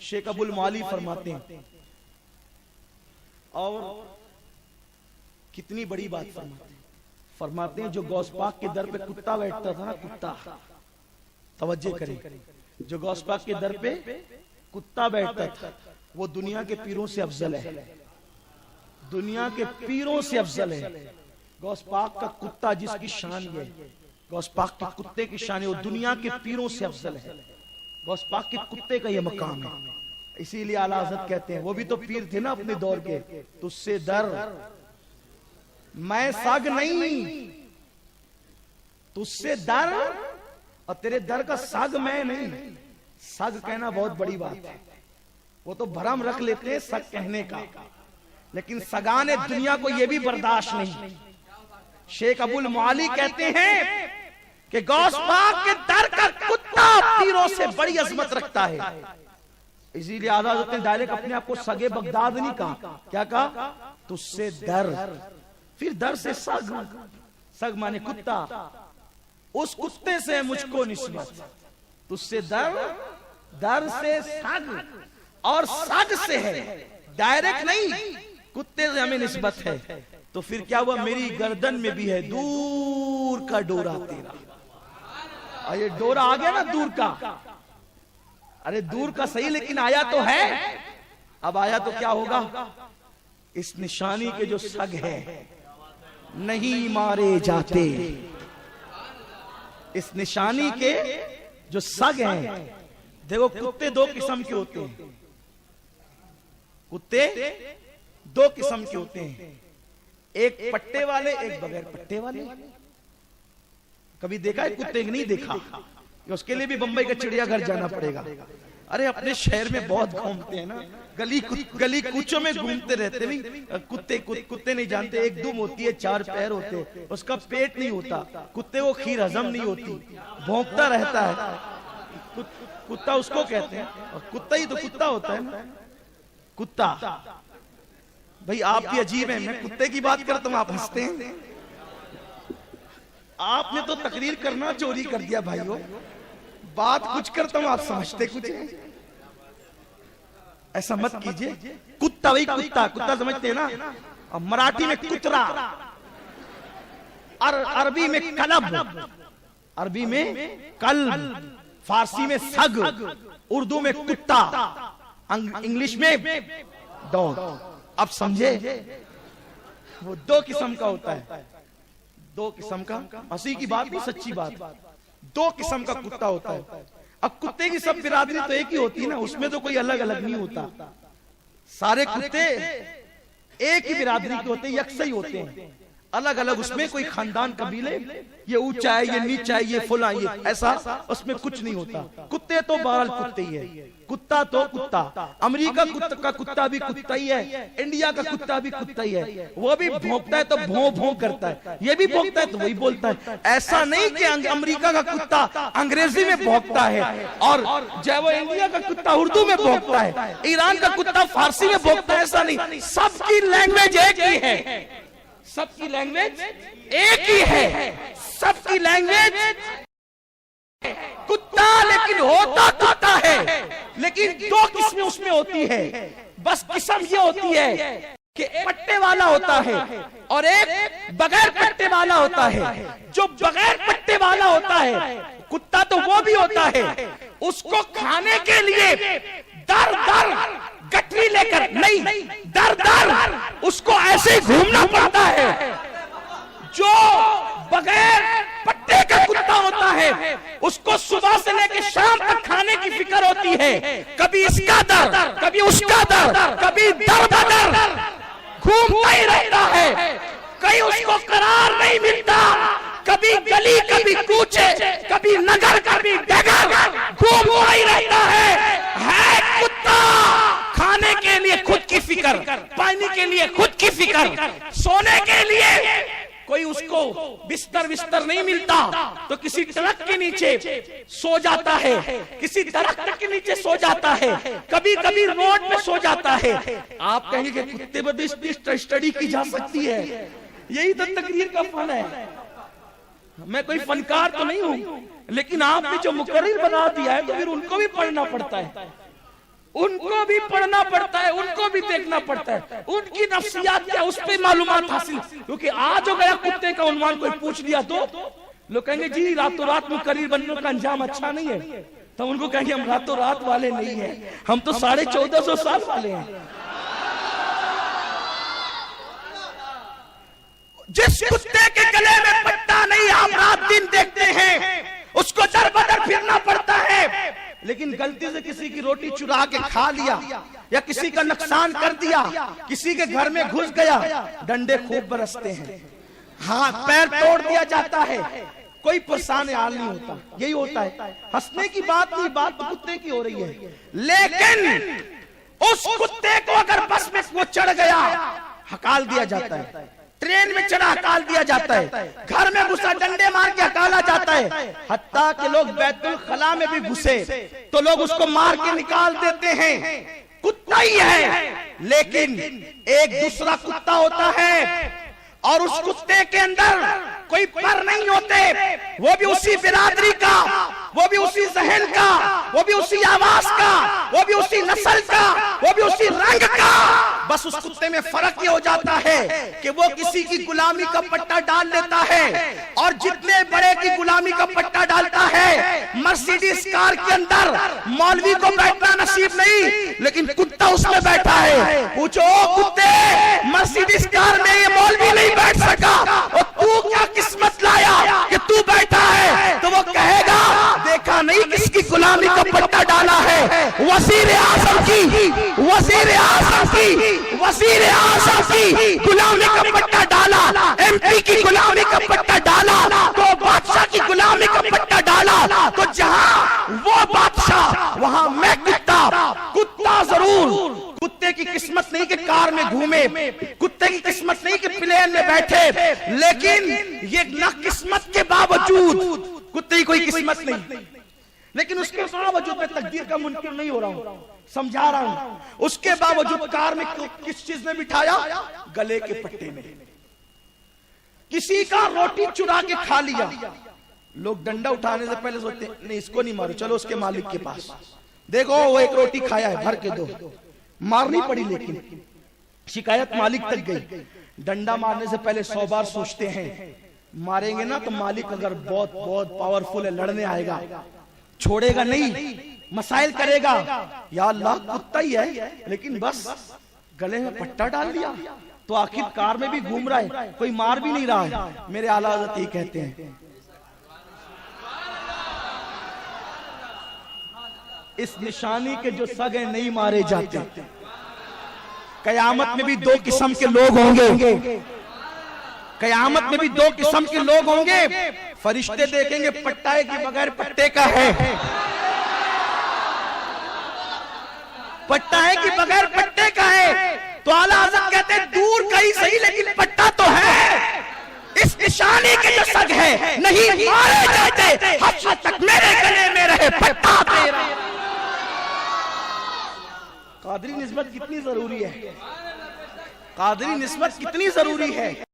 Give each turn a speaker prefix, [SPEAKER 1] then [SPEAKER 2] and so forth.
[SPEAKER 1] शेख अबुल माली फरमाते हैं, और कितनी बड़ी बात फरमाते हैं, जो गौस पाक के दर पे कुत्ता बैठता था ना, कुत्ता, तवज्जो करें, जो गौस पाक के दर पे कुत्ता बैठता था वो दुनिया के पीरों से अफजल है, दुनिया के पीरों से अफजल है। गौस पाक का कुत्ता जिसकी शान है, गौस पाक के कुत्ते की शान है, वो दुनिया के पीरों से अफजल है। गौस पाक के कुत्ते का ये मकाम है। इसीलिए आला हज़रत कहते हैं, वो भी तो पीर थे ना अपने दौर के, तुझसे दर मैं सग नहीं, तुझसे दर और तेरे दर का सग मैं नहीं। सग कहना बहुत बड़ी बात है, वो तो भरम रख लेते हैं सग कहने का, लेकिन सगाने दुनिया को ये भी बर्दाश्त नहीं। शेख अबुल माली कहते हैं कि गौस पाक के दर का कुत्ता पीरों से बड़ी अजमत रखता है। इसीलिए आला हज़रत ने डायरेक्ट अपने आप को सगे बगदाद नहीं कहा, क्या कहा? तुझसे दर, फिर दर से सग, सग माने कुत्ता, उस कुत्ते से मुझको निस्बत, तुझसे दर, दर से सग, और सग से है, डायरेक्ट नहीं, कुत्ते से हमें निस्बत है। तो फिर क्या हुआ? मेरी गर्दन में भी है दूर का डोरा तेरा। और ये डोरा आ गया ना दूर का, अरे दूर का सही लेकिन आया तो है। अब आया तो क्या होगा? इस निशानी के जो सग है नहीं मारे जाते, इस निशानी के जो सग हैं। देखो कुत्ते दो किस्म के होते हैं, कुत्ते दो किस्म के होते हैं, एक पट्टे वाले, एक बगैर पट्टे वाले। कभी देखा है कुत्ते? नहीं देखा, उसके लिए भी बंबई का चिड़ियाघर जाना पड़ेगा। अरे अपने शहर में बहुत घूमते हैं ना, गली कूचों में घूमते रहते। नहीं कुत्ते नहीं जानते, एक दुम होती है, चार पैर होते, उसका पेट नहीं होता, कुत्ते को खीर हजम नहीं होती, भौंकता रहता है, कुत्ता उसको कहते हैं। और कुत्ता ही तो कुत्ता होता है ना, कुत्ता। भाई आप भी अजीब हैं, मैं कुत्ते की बात करता हूं, आप हंसते हैं। आपने तो तकरीर करना चोरी कर दिया भाइयों, बात कुछ करता हूं आप समझते कुछ है। ऐसा मत कीजिए। कुत्ता वही कुत्ता, कुत्ता समझते हैं ना, और मराठी में कुतरा, अरबी में कलब, अरबी में कल्ब, फारसी में सग, उर्दू में कुत्ता, इंग्लिश में डॉग। अब समझे? वो दो किस्म का होता है, दो किस्म का, हंसी की बात नहीं सच्ची बात, दो किस्म का कुत्ता होता है। अब कुत्ते की सब बिरादरी तो एक ही होती है ना, उसमें तो कोई अलग अलग नहीं होता। सारे कुत्ते एक ही बिरादरी के होते हैं, यकसा ही होते हैं। अलग अलग उसमें कोई खानदान कबीले, ये ऊंचा है, ये नीचा है, ये फुला, ये ऐसा, उसमें कुछ नहीं होता। कुत्ते तो बहरहाल कुत्ते ही है, कुत्ता तो कुत्ता। अमेरिका का कुत्ता भी कुत्ता ही है, इंडिया का कुत्ता भी कुत्ता ही है। वो भी भौंकता है तो भौं भौं करता है, ये भी भौंकता है तो वही बोलता है। ऐसा नहीं कि अमेरिका का कुत्ता अंग्रेजी में भौंकता है और जब वो इंडिया का कुत्ता उर्दू में भौंकता है, ईरान का कुत्ता फारसी में भौंकता है, ऐसा नहीं। सबकी लैंग्वेज एक ही है, सबकी लैंग्वेज एक ही है, सबकी लैंग्वेज कुत्ता, लेकिन होता कुत्ता है। लेकिन दो किस्में उसमें होती है, बस किस्म ये होती है कि पट्टे वाला होता है और एक बगैर पट्टे वाला होता है। जो बगैर पट्टे वाला होता है कुत्ता तो वो भी होता है, उसको खाने के लिए दर दर गठरी लेकर नहीं, दर दर उसको ऐसे ही घूमना पड़ता है। जो बगैर पट्टे का कुत्ता होता है उसको सुबह से लेकर शाम तक खाने की फिक्र होती है, कभी इसका दर, कभी उसका दर, कभी दर बदर घूमता ही रहता है, कहीं उसको करार नहीं मिलता। कभी गली, कभी कूचे, कभी नगर, कभी डगर, घूमता ही रहता है कुत्ता। खाने के लिए खुद की फिक्र, पानी के लिए खुद की फिक्र, सोने के लिए कोई उसको बिस्तर नहीं मिलता तो किसी ट्रक के नीचे सो जाता है, किसी दरख्त के नीचे सो जाता है, कभी कभी रोड पे सो जाता है। आप कहेंगे कुत्ते पर भी स्टडी की जा सकती है, यही तो तकरीर का फन है। मैं कोई फनकार तो नहीं हूं, लेकिन आपने जो मुकर्रिर बना दिया है तो फिर उनको भी पढ़ना पड़ता है, उनको भी पढ़ना पड़ता है, उनको भी देखना पड़ता है, उनकी नफ्सियात क्या, उस पर मालूमात हासिल। क्योंकि आज हो गया कुत्ते का उन्वान कोई पूछ लिया तो लोग कहेंगे जी रातों रात में करीर बनने का अंजाम अच्छा नहीं है, तो उनको कहेंगे हम रातों रात वाले नहीं है, हम तो 1450 साल वाले हैं। जिस कुत्ते के गले में पट्टा नहीं आप रात दिन देखते हैं, उसको दर बदर फिरना पड़ता है। लेकिन गलती से किसी की रोटी चुरा के खा लिया या किसी का नुकसान कर दिया, किसी के घर में घुस गया, डंडे खूब बरसते हैं, हाथ पैर तोड़ दिया जाता है, कोई परेशान हाल नहीं होता। यही होता है, हंसने की बात नहीं, बात तो कुत्ते की हो रही है। लेकिन उस कुत्ते को अगर बस में वो चढ़ गया हकाल दिया जाता है, ट्रेन में चढ़ा हकाल दिया जाता है, घर में घुसा डंडे मार के हकाला जाता है, हत्ता के लोग बैतुल खला में भी घुसे तो लोग उसको मार के निकाल देते हैं। कुत्ता ही है, लेकिन एक दूसरा कुत्ता होता है और उस कुत्ते के अंदर कोई पर नहीं होते, वो भी उसी बिरादरी का, वो भी उसी जहन का, वो भी उसी आवाज का, वो भी उसी नस्ल का, वो भी उसी रंग का। बस उस कुत्ते में फर्क ये हो जाता है कि वो किसी की गुलामी का पट्टा डाल लेता है, और जितने बड़े की गुलामी का पट्टा डालता है, मर्सिडीज कार के अंदर मौलवी को बैठना नसीब नहीं, लेकिन कुत्ता उसमें बैठा है। पूछो कुत्ते, मर्सिडीज कार में ये मौलवी नहीं बैठ सका और तू क्या किस्मत लाया कि तू बैठा है? तो वो कहेगा देखा नहीं किसकी गुलामी का पट्टा डाला है, वजीर आजम की, वजीर आजम की, वजीर आजम की गुलामी का पट्टा डाला, एमपी की गुलामी का पट्टा डाला, तो बादशाह की गुलामी का पट्टा डाला, तो जहां वो बादशाह वहां मैं कुत्ता। कुत्ता जरूर, कुत्ते की किस्मत नहीं कि कार में घूमे, कुत्ते की किस्मत नहीं कि प्लेन में बैठे, लेकिन ये ना किस्मत के बावजूद कुत्ते की कोई किस्मत नहीं, लेकिन उसके बावजूद मैं तकदीर का मुनकिर नहीं हो रहा हूं, समझा रहा हूं। उसके बावजूद कार में किस चीज में बिठाया? गले के पट्टे में। किसी का रोटी चुरा के खा लिया, लोग डंडा उठाने से पहले सोचते नहीं इसको नहीं मारो, चलो उसके मालिक के पास, देखो वो एक रोटी खाया है, भर के दो। मारनी पड़ी, लेकिन शिकायत मालिक तक गई। डंडा मारने से पहले 100 बार सोचते हैं, मारेंगे ना तो मालिक अगर बहुत बहुत पावरफुल है, लड़ने आएगा, छोड़ेगा नहीं, मसाइल करेगा। या अल्लाह कुत्ता ही है, लेकिन बस गले में पट्टा डाल दिया, तो आखिर कार में भी घूम रहा है, कोई मार भी नहीं रहा है। मेरे आला हज़रत ये कहते हैं, इस निशानी के जो सगे नहीं मारे जाते, कयामत में भी 2 किस्म के लोग होंगे, कयामत में भी 2 किस्म के लोग होंगे। फरिश्ते देखेंगे पट्टा के बगैर पट्टे का है, पट्टा है कि बगैर पट्टे का है, तो आला हज़रत कहते हैं दूर कहीं सही लेकिन पट्टा तो है। इस निशानी के जो सग है नहीं मारे जाते, हफ्ते तक मेरे गले में रहे पट्टा तेरा। कादरी निस्बत कितनी जरूरी है, कादरी निस्बत कितनी जरूरी है।